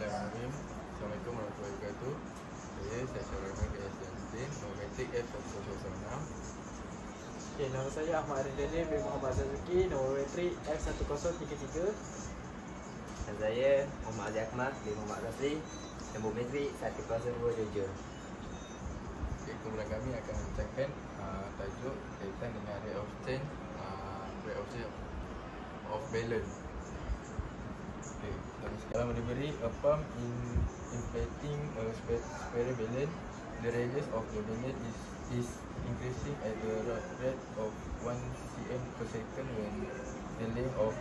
Bismillahirrahmanirrahim. Assalamualaikum warahmatullahi wabarakatuh. Saya Syarul Rahman KS19, Nomatik F1006. Okay, nama saya Ahmad Ridhanin bin Muhammad Zazuki, nombor metrik F1033. Dan saya Muhammad Azli Ahmad bin Muhammad Rasli, nombor metrik 1027. Okay, kumpulan kami akan membincangkan tajuk kaitan dengan rate of change of balance. Okay, dalam delivery a pump inflating a spiral balloon, the radius of the balloon is increasing at the rate of 1 cm per second when the length of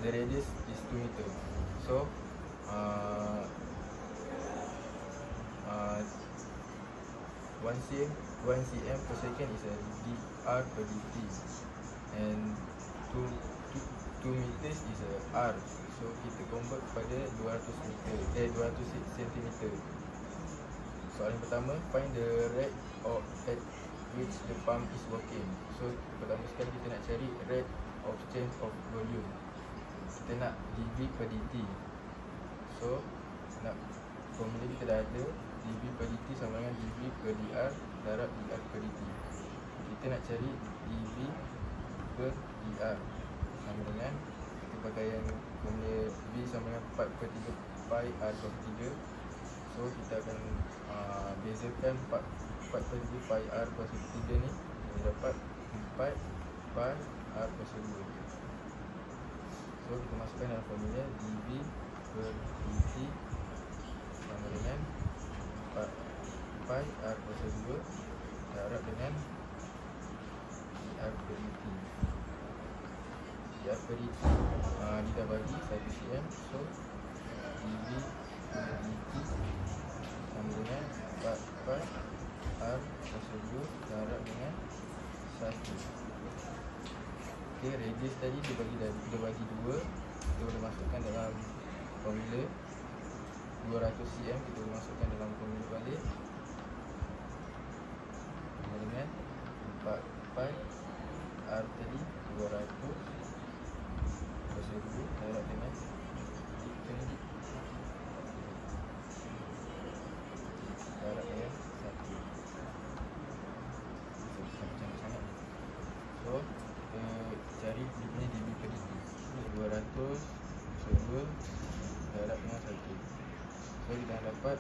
the radius is 2 meter. So 1 cm per second is a dr per dt, and 2 meters is a r. So kita convert kepada 200 cm. Soalan pertama, find the rate at which the pump is working. So pertama sekali kita nak cari rate of change of volume. Kita nak dV per dt. So nak formula kita dah ada, dV per dt sama dengan dV per dr darab dr per dt. Kita nak cari dV per dr sama dengan, kita pakai yang formula V sama dengan 4 per 3 pi r per 3. So kita akan bezakan 4 per 3 pi r per 3 ni, kita dapat 4 pi r per 2. So kita masukkan dalam formula dV per dt sama dengan 4 pi r per 2 darab dengan dr per dt. dr per dt kita bagi 1 cm. So dV per dt sama dengan 4 pi r per 2 darab dengan 1. Okay, radius tadi kita bagi 2. Kita boleh masukkan dalam formula 200 cm, kita boleh masukkan dalam formula balik sama dengan 4 pi r tadi 200 per 1 darab dengan darab dengan 1. So kita cari dia punya dV per dt. 200 per 2 darab dengan 1. So kita dapat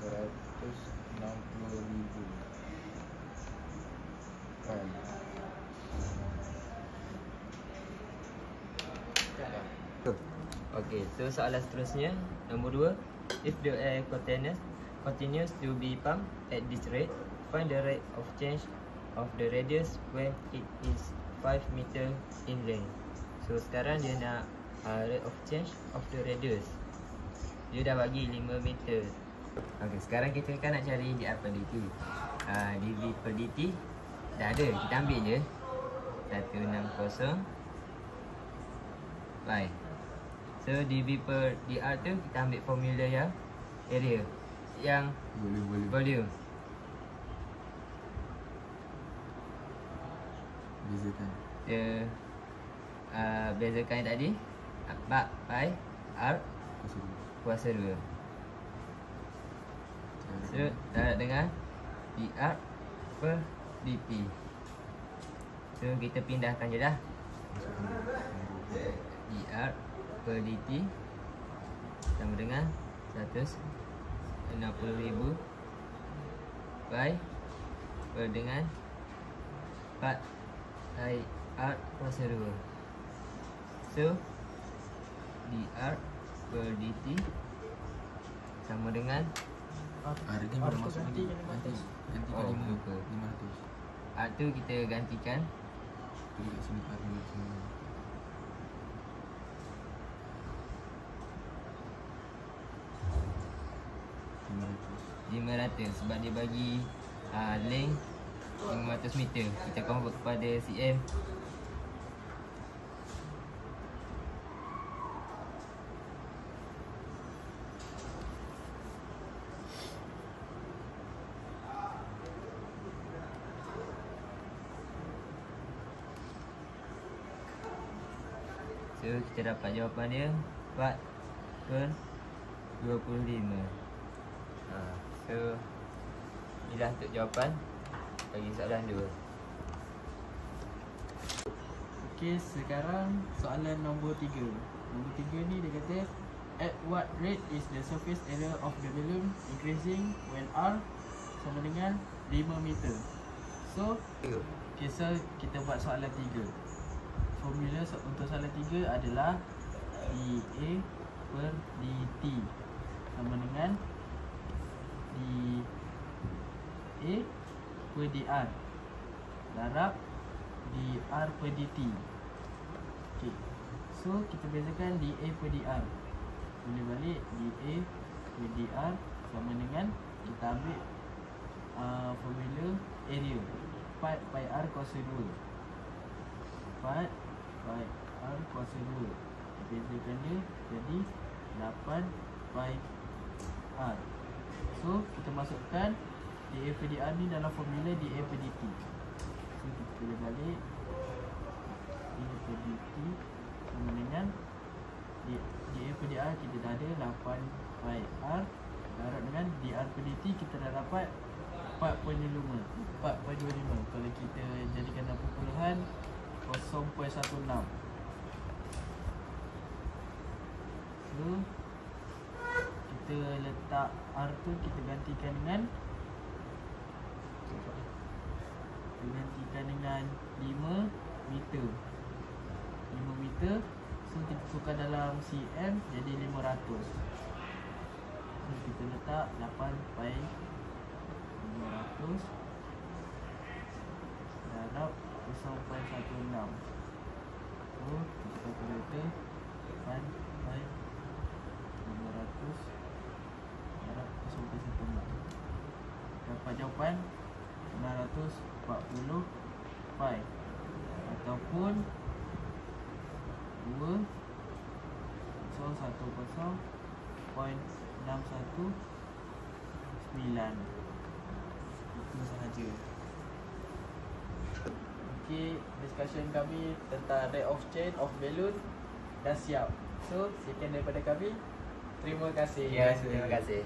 160,000 kan. Okey, so soalan seterusnya nombor 2. If the air continues to be pumped at this rate, find the rate of change of the radius when it is 5 meter in length. So sekarang dia nak rate of change of the radius. Dia dah bagi 5 meter. Okey, sekarang kita kan nak cari dr per dt. dV per dt dah ada, kita ambil je 160 pi. So dV per dr tu kita ambil formula yang area, yang volume. Bezakan. Kita bezakan tadi 4 pi r kuasa 2. So darab dengan dr per dt. So kita pindahkan je dah. dr per dt sama dengan 160,000 pi per dengan 4 pi r kuasa 2. So dr per dt sama dengan R ni boleh masuk nanti kali 500. R tu kita gantikan Tu kat sini R ni semua. 500 sebab dia bagi length 500 meter. Kita convert kepada cm. So kita dapat jawapan dia 4 per 25. So inilah untuk jawapan bagi soalan 2. Okey, sekarang soalan nombor 3. Nombor 3 ni dia kata, at what rate is the surface area of the balloon increasing when R sama dengan 5 meter? So, okay, so kita buat soalan 3. Formula untuk soalan 3 adalah dA per dt sama dengan dA per dr darab dr per dt. Okay, so kita bezakan dA per dr. Boleh balik dA per dr sama dengan, kita ambil formula area 4 pi r kuasa 2. 4 pi r kuasa 2. Bezakan dia jadi 8 pi r. So kita masukkan dA per dr ni dalam formula dA per dt. So kita boleh balik dA per dt sama dengan dA per dr kita dah ada 8 pi r darab dengan dr per dt kita dah dapat 4.25. Kalau kita jadikan dalam perpuluhan 0.16. So kita letak R tu kita gantikan dengan 5 meter. 5 meter. So kita tukar dalam cm jadi 500. So kita letak 8 pi 500 darab 0.16. So kita kalkulator 8 pi 500 darab 0.16. Dapat jawapan 940 pi ataupun 2010.619. Itu sahaja. Okey, discussion kami tentang rate of change of balloon dah siap. So, sekian daripada kami. Terima kasih. Ya, terima kasih.